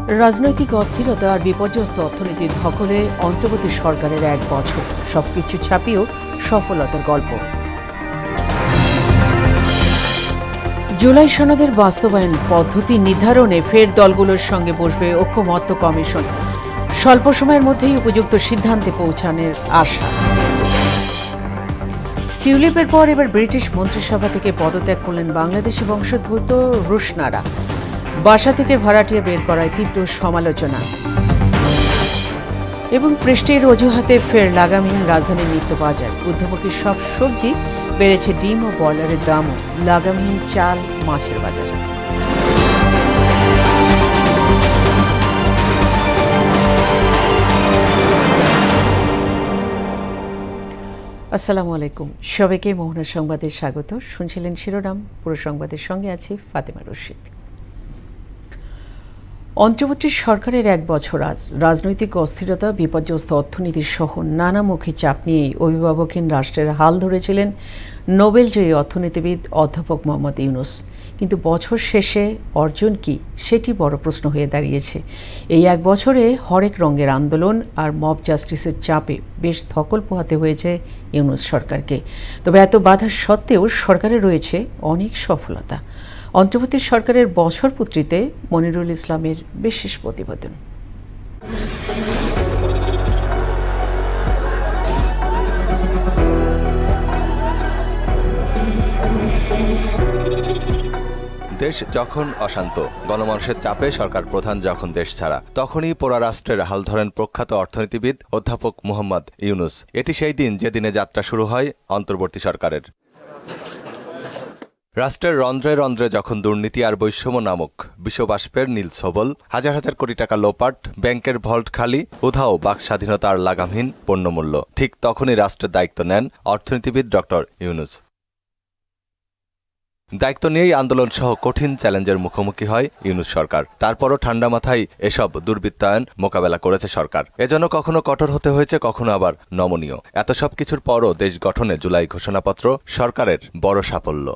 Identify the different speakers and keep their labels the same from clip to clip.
Speaker 1: রাজনৈতিক অস্থিরতা আর বিপর্যস্ত অর্থনীতির ধকলে অন্তর্বর্তী সরকারের এক বছর, সবকিছু ছাপিয়েও সফলতার গল্প। জুলাই সনদের বাস্তবায়ন পদ্ধতি নির্ধারণে ফের দলগুলোর সঙ্গে বসবে ঐকমত্য কমিশন। স্বল্প সময়ের মধ্যেই উপযুক্ত সিদ্ধান্তে পৌঁছানোর আশা। টিউলিপের পর এবার ব্রিটিশ মন্ত্রিসভা থেকে পদত্যাগ করলেন বাংলাদেশি বংশোদ্ভূত রুশনারা। বাসা থেকে ভাড়াটিয়া বের করায় তীব্র সমালোচনা। এবং বৃষ্টির অজুহাতে ফের লাগামহীন রাজধানীর নিত্য বাজার। ঊর্ধ্বমুখী সব সবজি বেড়েছে, ডিম ও ব্রয়লারের দামও। লাগামহীন চাল, মাছের বাজার। আসসালামু আলাইকুম, সবাইকে মোহনা সংবাদে স্বাগত। শুনছিলেন শিরোনাম, পুরো সংবাদের সঙ্গে আছি ফাতেমা রশিদ। অন্তর্বর্তী সরকারের এক বছর আজ। রাজনৈতিক অস্থিরতা, বিপর্যস্ত অর্থনীতি সহ নানামুখী চাপ নিয়েই অভিভাবকহীন রাষ্ট্রের হাল ধরেছিলেন নোবেলজয়ী অর্থনীতিবিদ অধ্যাপক মোহাম্মদ ইউনূস। কিন্তু বছর শেষে অর্জন কি, সেটি বড় প্রশ্ন হয়ে দাঁড়িয়েছে। এই এক বছরে হরেক রঙের আন্দোলন আর মব জাস্টিসের চাপে বেশ ধকল পোহাতে হয়েছে ইউনূস সরকারকে। তবে এত বাধা সত্ত্বেও সরকারে রয়েছে অনেক সফলতা। অন্তর্বর্তী সরকারের বছরপূর্তিতে মনিরুল ইসলামের বিশেষ প্রতিবেদন।
Speaker 2: দেশ যখন অশান্ত, গণমানুষের চাপে সরকার প্রধান যখন দেশ ছাড়া, তখনই পররাষ্ট্রের হাল ধরেন প্রখ্যাত অর্থনীতিবিদ অধ্যাপক মোহাম্মদ ইউনূস। এটি সেই দিন যেদিনে যাত্রা শুরু হয় অন্তর্বর্তী সরকারের। রাষ্ট্রের রন্ধ্রে রন্ধ্রে যখন দুর্নীতি আর বৈষম্য নামক বিশ্ববাষ্পের নীল ছবল, হাজার হাজার কোটি টাকা লোপাট, ব্যাংকের ভল্ট খালি, উধাও বাক স্বাধীনতা আর লাগামহীন পণ্যমূল্য, ঠিক তখনই রাষ্ট্রের দায়িত্ব নেন অর্থনীতিবিদ ডক্টর ইউনূস। দায়িত্ব নিয়েই আন্দোলন সহ কঠিন চ্যালেঞ্জের মুখোমুখি হয় ইউনূস সরকার। তারপরও ঠান্ডা মাথায় এসব দুর্বৃত্তায়ন মোকাবেলা করেছে সরকার। এজন্য কখনো কঠোর হতে হয়েছে, কখনো আবার নমনীয়। এত সব কিছুর পরও দেশ গঠনে জুলাই ঘোষণাপত্র সরকারের বড় সাফল্য।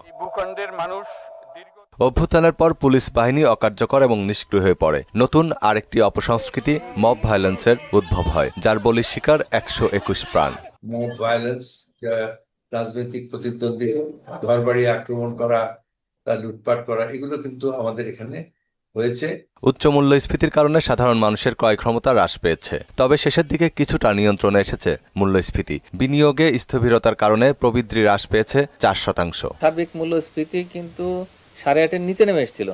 Speaker 2: অভ্যুত্থানের পর পুলিশ বাহিনী অকার্যকর এবং নিষ্ক্রিয় হয়ে পড়ে। নতুন আরেকটি অপসংস্কৃতি মব ভায়োলেন্সের উদ্ভব হয়, যার বলি শিকার 121 প্রাণ।
Speaker 3: মব ভায়োলেন্স, রাজনৈতিক প্রতিদ্বন্দ্বী ঘরবাড়ি আক্রমণ করা, তা লুটপাট করা, এগুলো কিন্তু আমাদের এখানে হয়েছে।
Speaker 2: উচ্চ মূল্যস্ফীতির কারণে সাধারণ মানুষের ক্রয় ক্ষমতা হ্রাস পেয়েছে। তবে শেষের দিকে কিছুটা নিয়ন্ত্রণে এসেছে মূল্যস্ফীতি। বিনিয়োগে স্থবিরতার কারণে প্রবৃদ্ধি হ্রাস পেয়েছে 4%।
Speaker 4: সার্বিক মূল্যস্ফীতি কিন্তু 8.5-এর নিচে নেমে এসেছিল,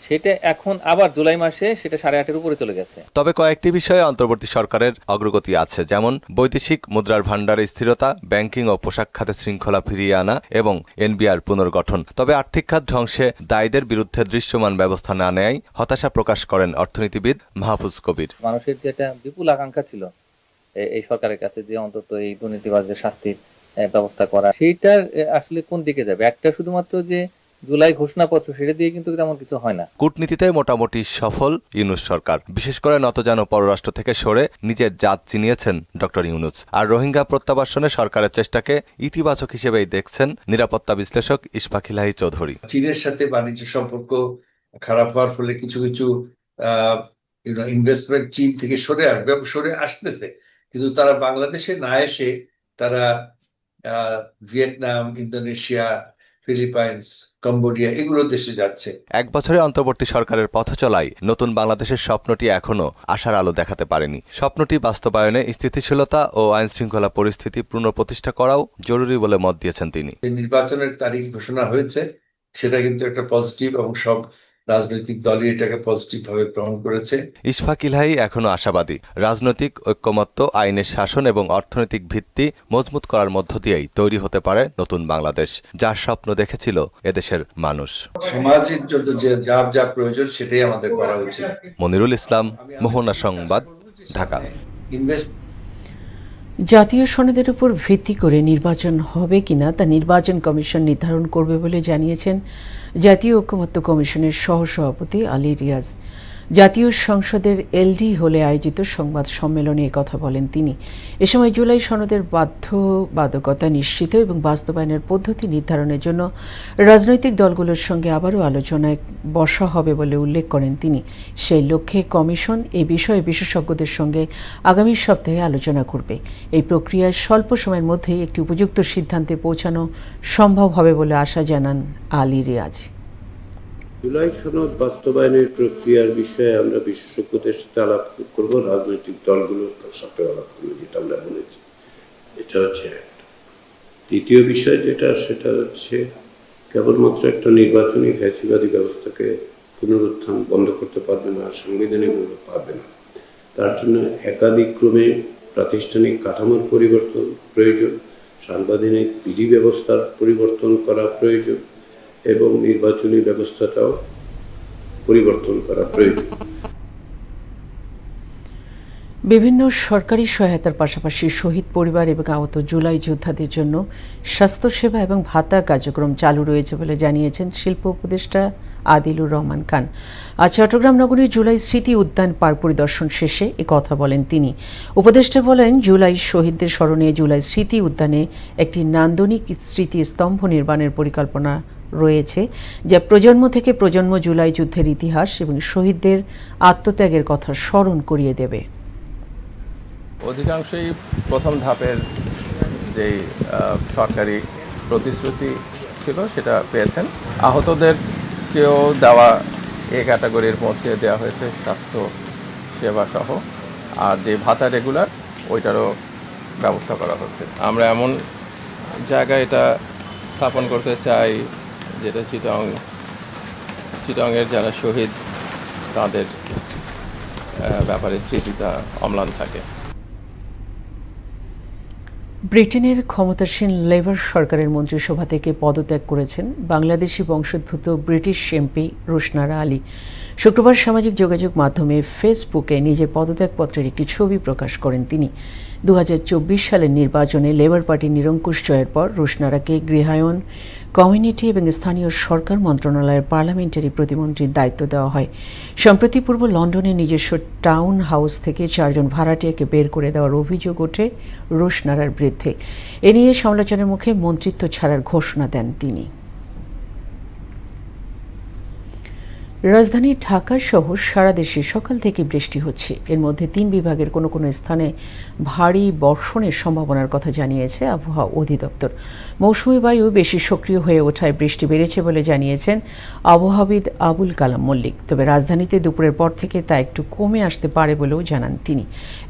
Speaker 4: সেটা এখন আবার জুলাই মাসে সেটা 8.5-এর উপরে চলে গেছে।
Speaker 2: তবে কয়েকটি বিষয়ে অন্তর্বর্তী সরকারের অগ্রগতি আছে, যেমন বৈদেশিক মুদ্রার ভাণ্ডারের স্থিরতা, ব্যাংকিং ও পোশাক খাতে শৃঙ্খলা ফিরিয়ে আনা এবং এনবিআর পুনর্গঠন। তবে আর্থিক খাত ধ্বংসে দায়ীদের বিরুদ্ধে দৃশ্যমান ব্যবস্থা না নেয় হতাশা প্রকাশ করেন অর্থনীতিবিদ মাহফুজ কবির।
Speaker 4: মানুষের যেটা বিপুল আকাঙ্ক্ষা ছিল এই সরকারের কাছে, যে অন্তত এই দুর্নীতিবাজদের শাস্তির ব্যবস্থা করা, সেইটার আসলে কোন দিকে যাবে? একটা শুধুমাত্র যে জুলাই ঘোষণাপত্র, সেটা দিয়ে কিন্তু তেমন কিছু হয় না।
Speaker 2: কূটনীতিতে মোটামুটি সফল ইউনূস সরকার। বিশেষ করে নতজানো পররাষ্ট্র থেকে সরে নিজের জাত চিনিয়েছেন ডক্টর ইউনূস। আর রোহিঙ্গা প্রত্যাবাসনে সরকারের চেষ্টাকে ইতিবাচক হিসেবেই দেখছেন নিরাপত্তা বিশ্লেষক ইশফাক ইলাহি চৌধুরী।
Speaker 3: চীনের সাথে বাণিজ্য সম্পর্ক খারাপ হওয়ার ফলে কিছু কিছু ইনভেস্টমেন্ট চীন থেকে সরে আসতেছে, কিন্তু তারা বাংলাদেশে না এসে তারা ভিয়েতনাম, ইন্দোনেশিয়া, ফিলিপাইন্স, কম্বোডিয়া, এগুলো দেশে যাচ্ছে।
Speaker 2: এক বছরে অন্তর্বর্তী সরকারের পথ চলাই নতুন বাংলাদেশের স্বপ্নটি এখনো আশার আলো দেখাতে পারেনি। স্বপ্নটি বাস্তবায়নে স্থিতিশীলতা ও আইন শৃঙ্খলা পরিস্থিতি পুনঃপ্রতিষ্ঠা করাও জরুরি বলে মত দিয়েছেন তিনি।
Speaker 3: নির্বাচনের তারিখ ঘোষণা হয়েছে, সেটা কিন্তু একটা পজিটিভ, এবং সব রাজনৈতিক দলই এটাকে পজিটিভ ভাবে গ্রহণ করেছে।
Speaker 2: ইশফাক ইলাহি এখনো আশাবাদী, রাজনৈতিক ঐক্যমত্য, আইনের শাসন এবং অর্থনৈতিক ভিত্তি মজবুত করার মধ্য দিয়েই তৈরি হতে পারে নতুন বাংলাদেশ, যার স্বপ্ন দেখেছিল এদেশের মানুষ।
Speaker 3: সমাজের জন্য যে যা প্রয়োজন সেটাই আমাদের করা উচিত।
Speaker 2: মনিরুল ইসলাম, মোহনা সংবাদ, ঢাকা।
Speaker 1: জাতীয় সনদের উপর ভিত্তি করে নির্বাচন হবে কিনা তা নির্বাচন কমিশন নির্ধারণ করবে বলে জানিয়েছেন জাতীয় ঐকমত্য কমিশনের সহসভাপতি আলী রিয়াজ। জাতীয় সংসদের এলডি হলে আয়োজিত সংবাদ সম্মেলনে কথা বলেন তিনি। এ সময় জুলাই সনদের বাধ্যবাধকতা নিশ্চিত এবং বাস্তবায়নের পদ্ধতি নির্ধারণের জন্য রাজনৈতিক দলগুলোর সঙ্গে আবারও আলোচনায় বসা হবে বলে উল্লেখ করেন তিনি। সেই লক্ষ্যে কমিশন এই বিষয়ে বিশেষজ্ঞদের সঙ্গে আগামী সপ্তাহে আলোচনা করবে। এই প্রক্রিয়ায় স্বল্প সময়ের মধ্যেই একটি উপযুক্ত সিদ্ধান্তে পৌঁছানো সম্ভব হবে বলে আশা জানান আলী রিয়াজ।
Speaker 5: জুলাই সনদ বাস্তবায়নের প্রক্রিয়ার বিষয়ে আমরা বিশেষজ্ঞদের সাথে আলাপ করব, রাজনৈতিক দলগুলোর সাথে আলাপ করবো, যেটা আমরা বলেছি। এটা হচ্ছে একটা। দ্বিতীয় বিষয় সেটা হচ্ছে কেবলমাত্র একটা নির্বাচনী ফ্যাসিবাদী ব্যবস্থাকে পুনরুত্থান বন্ধ করতে পারবে না, সাংবিধানিকভাবে পারবে না। তার জন্য একাধিক ক্রমে প্রাতিষ্ঠানিক কাঠামোর পরিবর্তন প্রয়োজন, সাংবিধানিক বিধি ব্যবস্থার পরিবর্তন করা প্রয়োজন এবং নির্বাচনী ব্যবস্থাটাও পরিবর্তন করা প্রয়োজন।
Speaker 1: বিভিন্ন সরকারি সহায়তার পাশাপাশি শহীদ পরিবার এবং আহত জুলাই যোদ্ধাদের জন্য স্বাস্থ্যসেবা এবং ভাতা কার্যক্রম চালু রয়েছে বলে জানিয়েছেন শিল্প উপদেষ্টা আদিলুর রহমান খান। আজ চট্টগ্রাম নগরীর জুলাই স্মৃতি উদ্যান পার্ক পরিদর্শন শেষে কথা বলেন তিনি। উপদেষ্টা বলেন, জুলাই শহীদদের স্মরণে জুলাই স্মৃতি উদ্যানে একটি নান্দনিক স্মৃতিস্তম্ভ নির্মাণের পরিকল্পনা রয়েছে, যা প্রজন্ম থেকে প্রজন্ম জুলাই যুদ্ধের ইতিহাস এবং শহীদদের আত্মত্যাগের কথা স্মরণ করিয়ে দেবে।
Speaker 6: অধিকাংশই প্রথম ধাপের যেই সরকারি প্রতিশ্রুতি ছিল সেটা পেয়েছেন। আহতদেরকেও দেওয়া এ ক্যাটাগরির মধ্যে দেওয়া হয়েছে স্বাস্থ্য সেবা সহ, আর যে ভাতা রেগুলার ওইটারও ব্যবস্থা করা হচ্ছে। আমরা এমন জায়গায় এটা স্থাপন করতে চাই যেটা চিটংয়ের যারা শহীদ তাদের ব্যাপারে স্মৃতিটা অম্লান থাকে।
Speaker 1: ব্রিটেনের ক্ষমতাসীন লেবার সরকারের মন্ত্রিসভা থেকে পদত্যাগ করেছেন বাংলাদেশি বংশোদ্ভূত ব্রিটিশ এমপি রোশনারা আলী। শুক্রবার সামাজিক যোগাযোগ মাধ্যমে ফেসবুকে নিজের পদত্যাগপত্রের একটি ছবি প্রকাশ করেন তিনি। 2024 সালের নির্বাচনে লেবার পার্টির নিরঙ্কুশ জয়ের পর রোশনারাকে গৃহায়ন, কমিউনিটি এবং স্থানীয় সরকার মন্ত্রণালয়ের পার্লামেন্টারি প্রতিমন্ত্রীর দায়িত্ব দেওয়া হয়। সম্প্রতি পূর্ব লন্ডনের নিজস্ব টাউন হাউস থেকে 4 জন ভাড়াটিয়াকে বের করে দেওয়ার অভিযোগ ওঠে রোশনারার বিরুদ্ধে। এ নিয়ে সমালোচনার মুখে মন্ত্রিত্ব ছাড়ার ঘোষণা দেন তিনি। রাজধানী ঢাকা সহ সারা দেশে সকাল থেকে বৃষ্টি হচ্ছে। এর মধ্যে 3 বিভাগের কোনো কোনো স্থানে ভারী বর্ষণের সম্ভাবনার কথা জানিয়েছে আবহাওয়া অধিদপ্তর। মৌসুমী বায়ু বেশি সক্রিয় হয়ে ওঠায় বৃষ্টি বেড়েছে বলে জানিয়েছেন আবহাওয়াবিদ আবুল কালাম মল্লিক। তবে রাজধানীতে দুপুরের পর থেকে তা একটু কমে আসতে পারে বলেও জানান তিনি।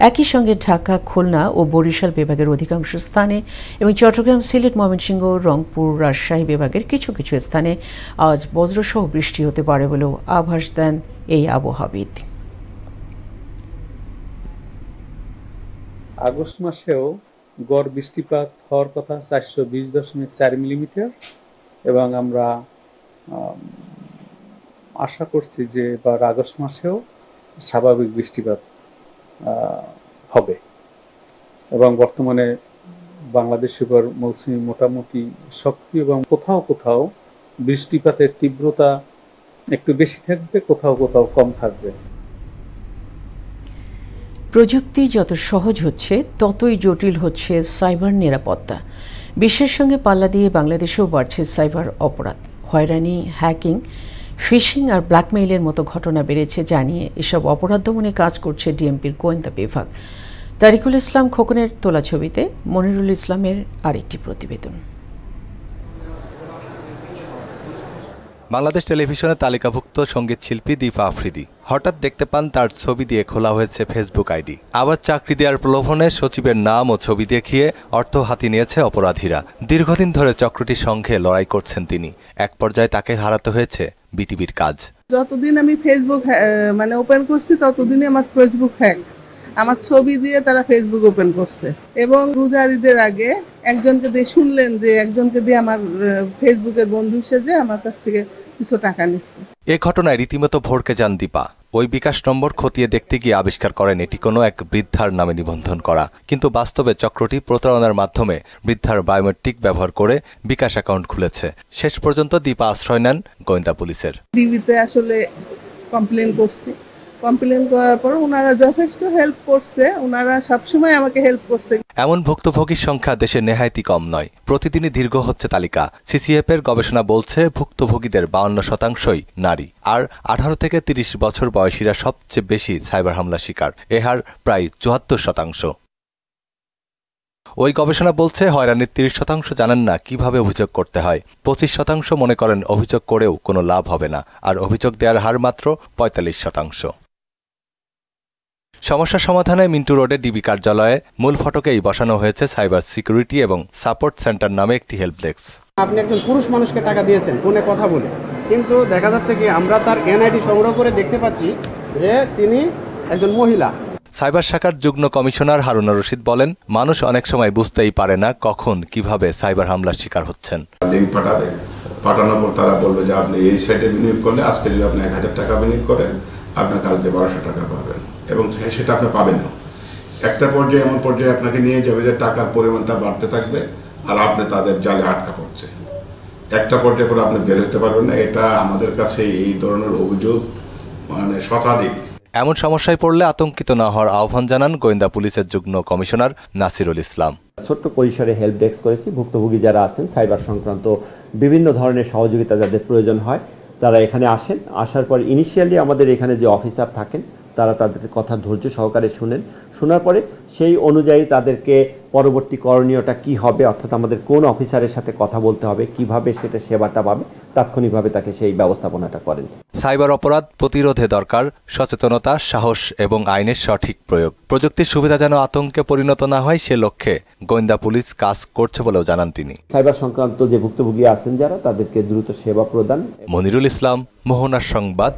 Speaker 1: একই সঙ্গে ঢাকা, খুলনা ও বরিশাল বিভাগের অধিকাংশ স্থানে এবং চট্টগ্রাম, সিলেট, ময়মনসিংহ, রংপুর, রাজশাহী বিভাগের কিছু কিছু স্থানে আজ বজ্রসহ বৃষ্টি হতে পারে বলেও আভাস দেন এই আবহাওয়াবিদ।
Speaker 7: আগস্ট মাসেও গড় বৃষ্টিপাত হওয়ার কথা 420.4 মিলিমিটার এবং আমরা আশা করছি যে এবার আগস্ট মাসেও স্বাভাবিক বৃষ্টিপাত হবে এবং বর্তমানে বাংলাদেশে এবার মৌসুমী মোটামুটি সক্রিয় এবং কোথাও কোথাও বৃষ্টিপাতের তীব্রতা একটু বেশি থাকবে, কোথাও কোথাও কম থাকবে।
Speaker 1: প্রযুক্তি যত সহজ হচ্ছে ততই জটিল হচ্ছে সাইবার নিরাপত্তা। বিশ্বের সঙ্গে পাল্লা দিয়ে বাংলাদেশেও বাড়ছে সাইবার অপরাধ। হয়রানি, হ্যাকিং, ফিশিং আর ব্ল্যাকমেইলের মতো ঘটনা বেড়েছে জানিয়ে এসব অপরাধ দমনে কাজ করছে ডিএমপির গোয়েন্দা বিভাগ। তারিকুল ইসলাম খোকনের তোলা ছবিতে মনিরুল ইসলামের আরেকটি প্রতিবেদন।
Speaker 2: বাংলাদেশ টেলিভিশনের তালিকাভুক্ত সঙ্গীত শিল্পী দীপা আফ্রিদি হঠাৎ দেখতে পান তার ছবি দিয়ে খোলা হয়েছে ফেসবুক আইডি। আবার চাকরি দেওয়ার প্রলোভনে সচিবের নাম ও ছবি দেখিয়ে অর্থ হাতি নিয়েছে অপরাধীরা। দীর্ঘদিন ধরে চক্রটির সঙ্গে লড়াই করছেন তিনি। এক পর্যায়ে তাকে হারাতে হয়েছে বিটিভির কাজ।
Speaker 8: যতদিন আমি ফেসবুক ওপেন করছি ততদিনই আমার ফেসবুক হ্যাক। আমার ছবি দিয়ে তারা ফেসবুক ওপেন করছে এবং রোজার ঈদের আগে একজনকে দিয়ে শুনলেন যে একজনকে দিয়ে আমার ফেসবুকের বন্ধু সেজে আমার কাছ থেকে কিছু টাকা নিচ্ছে।
Speaker 2: এ ঘটনায় রীতিমতো ভড়কে যান দীপা। ওই বিকাশ নম্বর খতিয়ে দেখতে গিয়ে আবিষ্কার করেন এটি কোনো এক বৃদ্ধার নামে নিবন্ধন করা। কিন্তু বাস্তবে চক্রটি প্রতারণার মাধ্যমে বৃদ্ধার বায়োমেট্রিক ব্যবহার করে বিকাশ অ্যাকাউন্ট খুলেছে। শেষ পর্যন্ত দীপা আশ্রয় নেন গোয়েন্দা পুলিশের।
Speaker 8: ডিবিতে আসলে কমপ্লেন করছি, কমপ্লেন করার পর ওনারা যথেষ্ট হেল্প করছে, ওনারা সবসময় আমাকে হেল্প করছে।
Speaker 2: এমন ভুক্তভোগীর সংখ্যা দেশে নেহায়েতি কম নয়, প্রতিদিনই দীর্ঘ হচ্ছে তালিকা। সিসিএফ এর গবেষণা বলছে ভুক্তভোগীদের 52%ই নারী, আর 18 থেকে 30 বছর বয়সীরা সবচেয়ে বেশি সাইবার হামলা শিকার। এ হার প্রায় 74%। ওই গবেষণা বলছে হয়রানির 30% জানেন না কিভাবে অভিযোগ করতে হয়, 25% মনে করেন অভিযোগ করেও কোনো লাভ হবে না, আর অভিযোগ দেওয়ার হার মাত্র 45%। সমস্যা সমাধানে মিন্টু রোডে ডিবি কার্যালয়ে মূল ফটকেই বসানো হয়েছে সাইবার সিকিউরিটি এবং সাপোর্ট সেন্টার নামে একটি হেল্প ডেস্ক।
Speaker 9: আপনি একজন পুরুষ মানুষকে টাকা দিয়েছেন ফোনে কথা বলে, কিন্তু দেখা যাচ্ছে কি আমরা তার এনআইডি সংগ্রহ করে দেখতে পাচ্ছি যে তিনি একজন মহিলা।
Speaker 2: সাইবার শাখার যুগ্ম কমিশনার হারুনা রশিদ বলেন, মানুষ অনেক সময় বুঝতেই পারে না কখন কিভাবে সাইবার হামলার শিকার হচ্ছেন।
Speaker 10: লিঙ্ক পাঠাবে, পাঠানোর পর তারা বলবে যে আপনি এই সাইটে বিনিয়োগ করলে আজকে যদি আপনি 1000 টাকা বিনিয়োগ করেন আপনি কালকে 1200 টাকা পাবেন, এবং সেটা আপনি পাবেন না। একটা পর্যায়ে এমন পর্যায়ে আপনাকে নিয়ে যাবে যে টাকার পরিমাণটা বাড়তে থাকবে আর আপনি তাদের জালে আটকা পড়ছে। একটা পর্যায়ে পরে আপনি বের হতে পারবেন না। এটা আমাদের কাছে এই ধরনের অভিযোগ শতাধিক।
Speaker 2: এমন সমস্যায় পড়লে আতঙ্কিত না হওয়ার আহ্বান জানান গোয়েন্দা পুলিশের যুগ্ম কমিশনার নাসিরুল ইসলাম।
Speaker 11: ছোট্ট পরিসরে হেল্প ডেস্ক করেছি, ভুক্তভোগী যারা আছেন সাইবার সংক্রান্ত বিভিন্ন ধরনের সহযোগিতা যাদের প্রয়োজন হয় তারা এখানে আসেন। আসার পর ইনিশিয়ালি আমাদের এখানে যে অফিসার থাকেন তারা তাদের কথা ধৈর্য সহকারে শুনেন, শোনার পরে সেই অনুযায়ী তাদেরকে পরবর্তী করণীয়টা কি হবে, অর্থাৎ আমাদের কোন অফিসারের সাথে কথা বলতে হবে, কিভাবে সেটা সেবাটা পাবে, তাৎক্ষণিকভাবে তাকে সেই ব্যবস্থাপনাটা করেন।
Speaker 2: সাইবার অপরাধ প্রতিরোধে দরকার সচেতনতা, সাহস এবং আইনের সঠিক প্রয়োগ। প্রযুক্তির সুবিধা যেন আতঙ্কে পরিণত না হয় সে লক্ষ্যে গোয়েন্দা পুলিশ কাজ করছে বলেও জানান তিনি।
Speaker 11: সাইবার সংক্রান্ত যে ভুক্তভোগী আছেন যারা, তাদেরকে দ্রুত সেবা প্রদান।
Speaker 2: মনিরুল ইসলাম, মোহনার সংবাদ,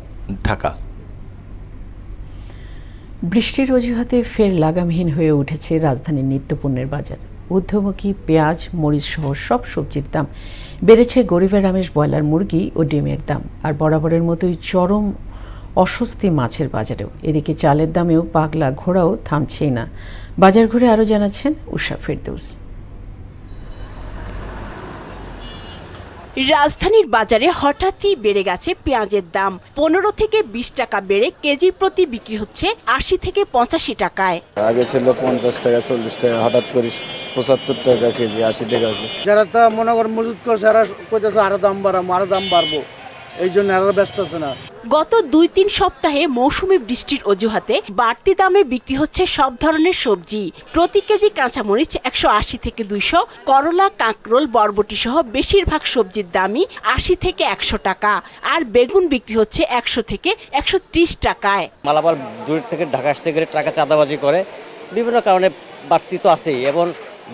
Speaker 2: ঢাকা।
Speaker 1: বৃষ্টির অজুহাতে ফের লাগামহীন হয়ে উঠেছে রাজধানীর নিত্যপণ্যের বাজার। ঊর্ধ্বমুখী পেঁয়াজ, মরিচ সহ সব সবজির দাম বেড়েছে। গরিবের আমিষ ব্রয়লার মুরগি ও ডিমের দাম, আর বরাবরের মতোই চরম অস্বস্তি মাছের বাজারেও। এদিকে চালের দামেও পাগলা ঘোড়াও থামছেই না। বাজার ঘুরে আরও জানাচ্ছেন উষা ফেরদৌস।
Speaker 12: রাজধানীর বাজারে হঠাৎই বেড়ে গেছে পেঁয়াজের দাম। 15 থেকে 20 টাকা বেড়ে কেজি প্রতি বিক্রি হচ্ছে 80 থেকে 85 টাকায়।
Speaker 13: আগে ছিল 50 টাকা 40 টাকা, হঠাৎ করে 75 টাকা কেজি, 80 টাকা আছে।
Speaker 14: যারা তো মনে করেন মজুত করছে এরা কইতেছে আরো দাম বাড়বো, এই জন্য এরা ব্যস্ত আছে না।
Speaker 12: গত 2-3 সপ্তাহে মৌসুমী বৃষ্টির অজুহাতে বাড়তি দামে বিক্রি হচ্ছে সব ধরনের সবজি। প্রতি কেজি কাঁচামরিচ 180 থেকে 200, করলা, কাঁকরোল, বরবটি সহ বেশিরভাগ সবজির দামই 80 থেকে 100 টাকা, আর বেগুন বিক্রি হচ্ছে 100 থেকে 130 টাকায়।
Speaker 15: মালামাল দূর থেকে ঢাকা আসতে গেলে টাকা চাঁদাবাজি করে, বিভিন্ন কারণে বাড়তি তো আছেই, এবং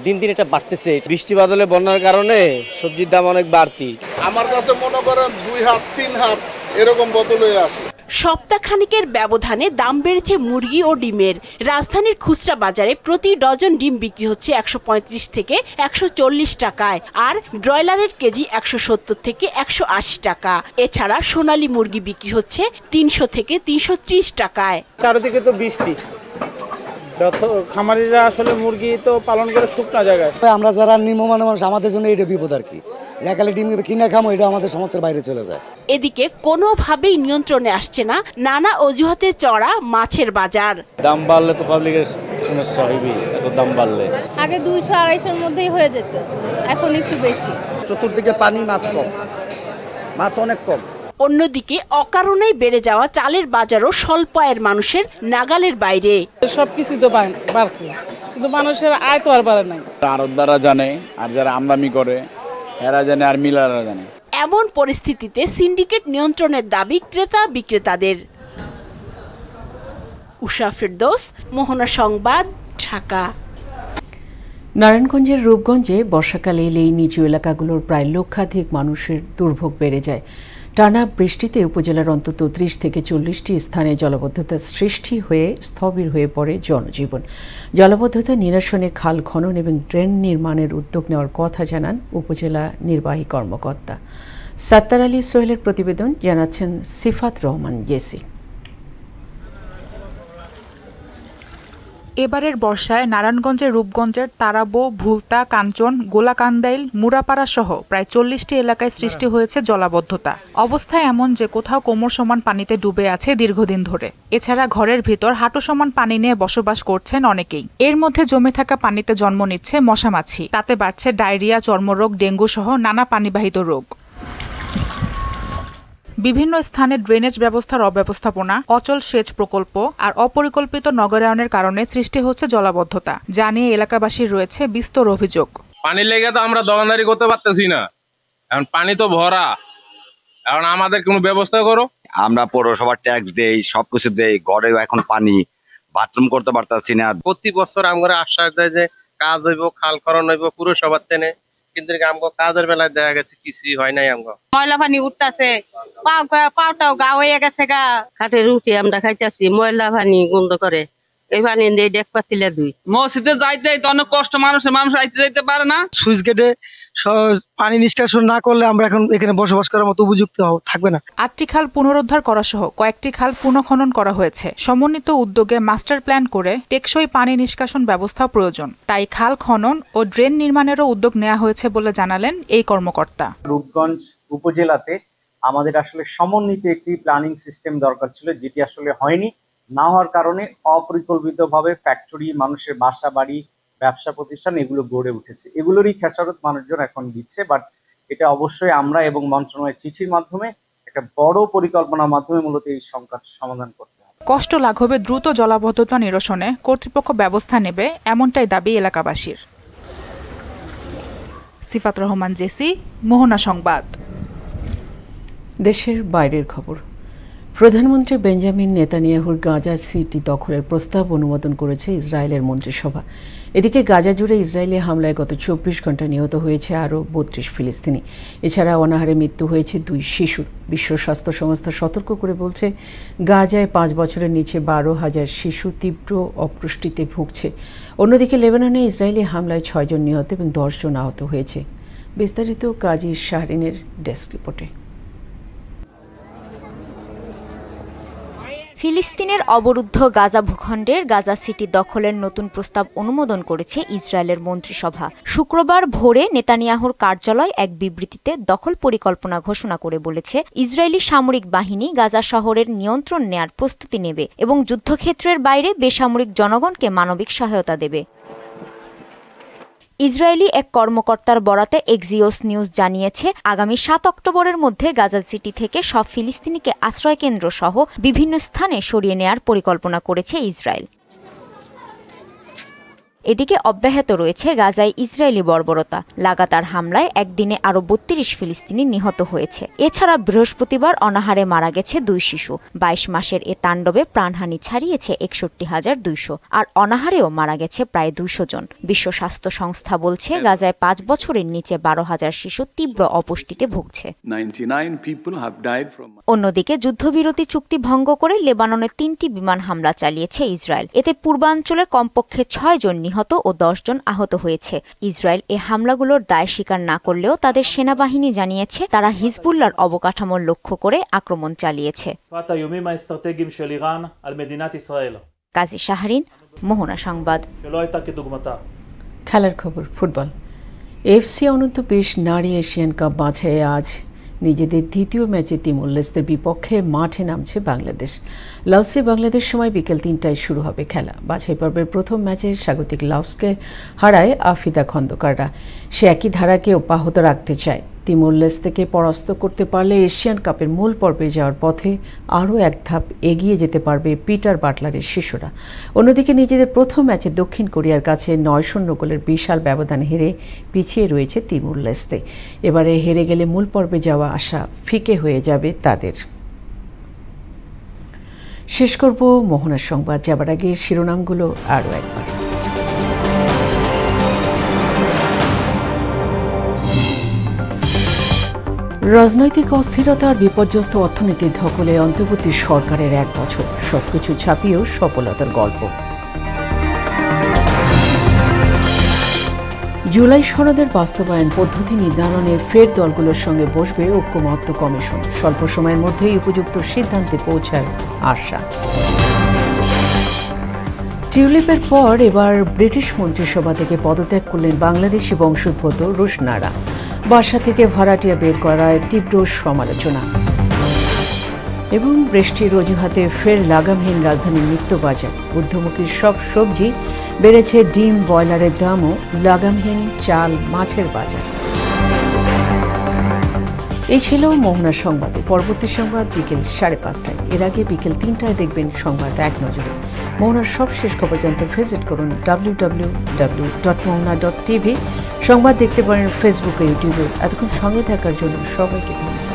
Speaker 15: দিন দিন এটা বাড়তেছে।
Speaker 14: বৃষ্টি বাদলে বন্যার কারণে সবজির দাম অনেক বাড়তি। আমার কাছে মনে করেন 2 হাত 3 হাত এরকম বদল হয়ে আসে।
Speaker 12: সপ্তাহখানিকের ব্যবধানে দাম বেড়েছে মুরগি ও ডিমের। রাজধানীর খুচরা বাজারে প্রতি ডজন ডিম বিক্রি হচ্ছে 135 থেকে 140 টাকায়, আর ব্রয়লারের কেজি 170 থেকে 180 টাকা। এছাড়া সোনালী মুরগি বিক্রি হচ্ছে 300 থেকে 330 টাকায়।
Speaker 14: চারিদিকে তো বৃষ্টি, যত খামারিরা আসলে মুরগি তো পালন করে শুকনা জায়গায়।
Speaker 16: আমরা যারা নিম্নমানের মানুষ, আমাদের জন্য এটা বিপদ আর কি। একালে ডিম কিনে খামো, এটা আমাদের সামর্থ্যের বাইরে চলে যায়।
Speaker 12: এদিকে কোনোভাবেই নিয়ন্ত্রণে আসছে না নানা অজুহাতে চড়া মাছের বাজার।
Speaker 13: দাম বাড়লে তো পাবলিকের সমস্যা হইবেই, এত দাম বাড়লে।
Speaker 17: আগে 200-250 মধ্যেই হয়ে যেত, এখন একটু বেশি।
Speaker 16: চতুর্দিকে পানি, মাছ কম, মাছ অনেক কম।
Speaker 12: অন্যদিকে অকারণেই বেড়ে যাওয়া চালের বাজারও স্বল্প আয়ের মানুষের নাগালের বাইরে।
Speaker 18: সবকিছু তো বাড়ছে, কিন্তু মানুষের আয় তো আর বাড়ে নাই।
Speaker 13: আড়তদাররা জানে, আর যারা আমদানি করে এরা জানে, আর মিলাররা জানে।
Speaker 12: এমন পরিস্থিতিতে সিন্ডিকেট নিয়ন্ত্রণের দাবি ক্রেতা বিক্রেতাদের। উষা ফেরদৌস, মোহনা সংবাদ, ঢাকা।
Speaker 1: নারায়ণগঞ্জের রূপগঞ্জে বর্ষাকালে এলেই নিচু এলাকাগুলোর প্রায় লক্ষাধিক মানুষের দুর্ভোগ বেড়ে যায়। টানা বৃষ্টিতে উপজেলার অন্তত 30 থেকে 40টি স্থানে জলাবদ্ধতা সৃষ্টি হয়ে স্থবির হয়ে পড়ে জনজীবন। জলাবদ্ধতা নিরসনে খাল খনন এবং ড্রেন নির্মাণের উদ্যোগ নেওয়ার কথা জানান উপজেলা নির্বাহী কর্মকর্তা। সাত্তার আলী সোহেলের প্রতিবেদন, জানাচ্ছেন সিফাত রহমান জেসি।
Speaker 19: এবারের বর্ষায় নারায়ণগঞ্জের রূপগঞ্জের তারাবো, ভুলতা, কাঞ্চন, গোলাকান্দাইল, মুরাপাড়া সহ প্রায় 40টি এলাকায় সৃষ্টি হয়েছে জলাবদ্ধতা। অবস্থা এমন যে কোথাও কোমর সমান পানিতে ডুবে আছে দীর্ঘদিন ধরে। এছাড়া ঘরের ভিতর হাঁটু সমান পানি নিয়ে বসবাস করছেন অনেকেই। এর মধ্যে জমে থাকা পানিতে জন্ম নিচ্ছে মশামাছি, তাতে বাড়ছে ডায়রিয়া, চর্মরোগ, ডেঙ্গু সহ নানা পানিবাহিত রোগ। বিভিন্ন স্থানে ড্রেনেজ ব্যবস্থার অব্যবস্থাপনা, অচল সেচ প্রকল্প আর অপরিকল্পিত নগরায়নের কারণে সৃষ্টি হচ্ছে জলাবদ্ধতা, যা নিয়ে এলাকাবাসীর রয়েছে বিস্তর অভিযোগ।
Speaker 20: পানির লেগে তো আমরা দোকানদারি করতে পারতেছি না, এখন পানি তো ভরা, এখন আমাদের কোনো ব্যবস্থা করো।
Speaker 21: আমরা পৌরসভার ট্যাক্স দেই, সবকিছু দেই, ঘরেও এখন পানি, বাথরুম করতে পারতেছি না।
Speaker 22: প্রতি বছর আমরা আশ্বাস দেয় যে কাজ হইব, খাল খনন হইব পুরসভার তেনে, কিন্তু আমগো কাজের বেলায় দেখা গেছে কিছুই হয় নাই। আমগো
Speaker 23: ময়লা পানি উঠতেছে, পাওটাও গা হয়ে গেছে গা।
Speaker 24: খাটের রুটি আমরা খাইতেছি, ময়লা পানি গন্ধ করে, এই পানি দিয়ে ডেক পাতিলে দুই।
Speaker 25: মসজিদে যাইতে তো অনেক কষ্ট, মানুষ আইতে যাইতে পারে না।
Speaker 26: সুইচ গেটে পানি নিষ্কাশন না করলে আমরা এখন এখানে বসবাস করার মতো উপযুক্ত থাকবে না।
Speaker 19: 8টি খাল পুনরুদ্ধার করা সহ কয়েকটি খাল পুনঃখনন করা হয়েছে। সমন্বিত উদ্যোগে মাস্টার প্ল্যান করে টেকসই পানি নিষ্কাশন ব্যবস্থা প্রয়োজন, তাই খাল খনন ও ড্রেন নির্মাণেরও উদ্যোগ নেওয়া হয়েছে বলে জানালেন এই কর্মকর্তা।
Speaker 27: রূপগঞ্জ উপজেলাতে আমাদের আসলে সমন্বিত একটি প্ল্যানিং সিস্টেম দরকার ছিল, যেটি আসলে হয়নি। না হওয়ার কারণে অপরিকল্পিতভাবে ফ্যাক্টরি, মানুষের বাসা বাড়ি, ব্যবসা প্রতিষ্ঠান এগুলো গড়ে উঠেছে। এগুলোরই খেসারত মানুষজন এখন দিচ্ছে, বাট এটা অবশ্যই আমরা এবং মন্ত্রণালয়ের চিঠির মাধ্যমে একটা বড় পরিকল্পনার মাধ্যমে মূলত এই সংকট সমাধান করতে হবে।
Speaker 19: কষ্ট লাঘবে দ্রুত জলাবদ্ধতা নিরসনে কর্তৃপক্ষ ব্যবস্থা নেবে, এমনটাই দাবি এলাকাবাসীর। সিফাত রহমান, জেসি, মোহনা সংবাদ।
Speaker 1: দেশের বাইরের খবর। প্রধানমন্ত্রী বেঞ্জামিন নেতানিয়াহুর গাজা সিটি দখলের প্রস্তাব অনুমোদন করেছে ইসরায়েলের মন্ত্রিসভা। এদিকে গাজা জুড়ে ইসরায়েলি হামলায় গত 24 ঘন্টা নিহত হয়েছে আরও 32 ফিলিস্তিনি। এছাড়া অনাহারে মৃত্যু হয়েছে 2 শিশুর। বিশ্ব স্বাস্থ্য সংস্থা সতর্ক করে বলছে, গাজায় 5 বছরের নিচে 12,000 শিশু তীব্র অপুষ্টিতে ভুগছে। অন্যদিকে লেবাননে ইসরায়েলি হামলায় 6 জন নিহত এবং 10 জন আহত হয়েছে। বিস্তারিত কাজী শাহরিনের ডেস্ক রিপোর্টে।
Speaker 28: ফিলিস্তিনের অবরুদ্ধ গাজা ভূখণ্ডের গাজা সিটি দখলের নতুন প্রস্তাব অনুমোদন করেছে ইসরায়েলের মন্ত্রিসভা। শুক্রবার ভোরে নেতানিয়াহুর কার্যালয় এক বিবৃতিতে দখল পরিকল্পনা ঘোষণা করে বলেছে, ইসরায়েলি সামরিক বাহিনী গাজা শহরের নিয়ন্ত্রণ নেয়ার প্রস্তুতি নেবে এবং যুদ্ধক্ষেত্রের বাইরে বেসামরিক জনগণকে মানবিক সহায়তা দেবে। ইসরায়েলি এক কর্মকর্তার বরাতে এক্সিওস নিউজ জানিয়েছে, আগামী 7 অক্টোবরের মধ্যে গাজা সিটি থেকে সব ফিলিস্তিনিকে আশ্রয়কেন্দ্র সহ বিভিন্ন স্থানে সরিয়ে নেয়ার পরিকল্পনা করেছে ইসরায়েল। এদিকে অব্যাহত রয়েছে গাজায় ইসরায়েলি বর্বরতা। লাগাতার হামলায় একদিনে আরও 32 ফিলিস্তিনি নিহত হয়েছে। এছাড়া বৃহস্পতিবার অনাহারে মারা গেছে 2 শিশু। 22 মাসের এ তাণ্ডবে প্রাণহানি ছাড়িয়েছে 61,200, আর অনাহারেও মারা গেছে প্রায় 200 জন। বিশ্ব স্বাস্থ্য সংস্থা বলছে, গাজায় 5 বছরের নিচে 12,000 শিশু তীব্র অপুষ্টিতে ভুগছে। অন্যদিকে যুদ্ধবিরতি চুক্তি ভঙ্গ করে লেবাননে 3টি বিমান হামলা চালিয়েছে ইসরায়েল। এতে পূর্বাঞ্চলে কমপক্ষে 6 জন নিহত ও 10 জন আহত হয়েছে। ইসরায়েল এ হামলাগুলোর দায় স্বীকার না করলেও তাদের সেনাবাহিনী জানিয়েছে, তারা হিজবুল্লাহর অবকাঠামোর লক্ষ্য করে আক্রমণ চালিয়েছে। কাজী শাহরিন, মোহনা সংবাদ।
Speaker 1: খেলার খবর। ফুটবল। এফসি অনূর্ধ্ব-20 নারী এশিয়ান কাপ বাছাইয়ে আজ নিজেদের দ্বিতীয় ম্যাচে তিমুর লেস্তের বিপক্ষে মাঠে নামছে বাংলাদেশ। লাওসে বাংলাদেশ সময় বিকেল 3টায় শুরু হবে খেলা। বাছাই পর্বের প্রথম ম্যাচে স্বাগতিক লাওসকে হারায় আফিদা খন্দকাররা। সে একই ধারাকে অব্যাহত রাখতে চায়। তিমুর লেস্তেকে পরাস্ত করতে পারলে এশিয়ান কাপের মূল পর্বে যাওয়ার পথে আরও এক ধাপ এগিয়ে যেতে পারবে পিটার বাটলারের শিশুরা। অন্যদিকে নিজেদের প্রথম ম্যাচে দক্ষিণ কোরিয়ার কাছে 9-0 গোলের বিশাল ব্যবধান হেরে পিছিয়ে রয়েছে তিমুর লেস্তে। এবারে হেরে গেলে মূল পর্বে যাওয়া আশা ফিকে হয়ে যাবে তাদের। শেষ করব মোহনার সংবাদ, যাবার আগে শিরোনামগুলো আরও একবার। রাজনৈতিক অস্থিরতা আর বিপর্যস্ত অর্থনীতির ধকলে অন্তর্বর্তী সরকারের 1 বছর, সবকিছু ছাপিয়েও সফলতার গল্প। জুলাই সনদের বাস্তবায়ন পদ্ধতি নির্ধারণে ফের দলগুলোর সঙ্গে বসবে ঐক্যমত্য কমিশন। স্বল্প সময়ের মধ্যেই উপযুক্ত সিদ্ধান্তে পৌঁছার আশা। টিউলিপের পর এবার ব্রিটিশ মন্ত্রিসভা থেকে পদত্যাগ করলেন বাংলাদেশি বংশোদ্ভূত রুশনারা। বাসা থেকে ভাড়াটিয়া বের করায় তীব্র সমালোচনা। এবং বৃষ্টির অজুহাতে ফের লাগামহীন রাজধানীর নিত্য বাজার। ঊর্ধ্বমুখী সব সবজি বেড়েছে, ডিম, ব্রয়লারের দামও লাগামহীন, চাল, মাছের বাজার। এই ছিল মোহনার সংবাদে। পরবর্তী সংবাদ বিকেল 5:30টায়। এর আগে বিকেল 3টায় দেখবেন সংবাদ এক নজরে। মোহনার সবশেষ খবর জানতে ভিজিট করুন www.mohna.tv। সংবাদ দেখতে পারেন ফেসবুকে, ইউটিউবে। এতক্ষণ সঙ্গে থাকার জন্য সবাইকে ধন্যবাদ।